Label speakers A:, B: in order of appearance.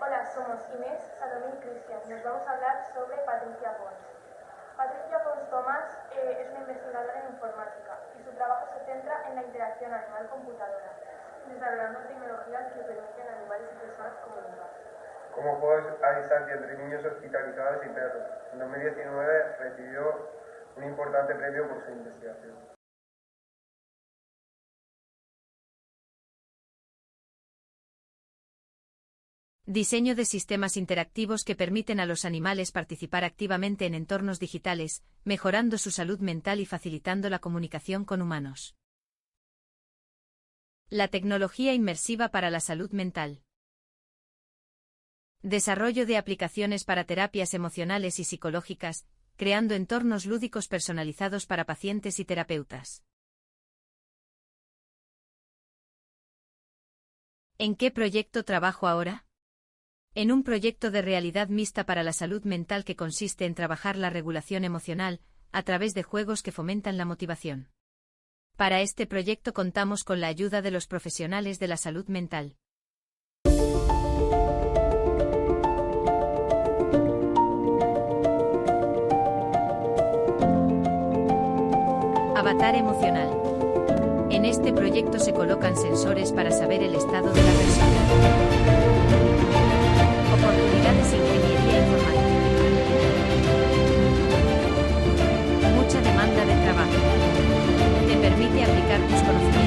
A: Hola, somos Inés, Salomé y Cristian. Nos vamos a hablar sobre Patricia Pons. Patricia Pons Tomás es una investigadora en informática y su trabajo se centra en la interacción animal-computadora, desarrollando tecnologías que permiten a animales y personas comunicar.
B: Como juegos a distancia entre niños hospitalizados y perros. En 2019 recibió un importante premio por su investigación.
C: Diseño de sistemas interactivos que permiten a los animales participar activamente en entornos digitales, mejorando su salud mental y facilitando la comunicación con humanos. La tecnología inmersiva para la salud mental. Desarrollo de aplicaciones para terapias emocionales y psicológicas, creando entornos lúdicos personalizados para pacientes y terapeutas. ¿En qué proyecto trabajo ahora? En un proyecto de realidad mixta para la salud mental que consiste en trabajar la regulación emocional, a través de juegos que fomentan la motivación. Para este proyecto contamos con la ayuda de los profesionales de la salud mental. Avatar emocional. En este proyecto se colocan sensores para saber el estado de la persona. Oportunidades en ingeniería informática. Mucha demanda de trabajo. Te permite aplicar tus conocimientos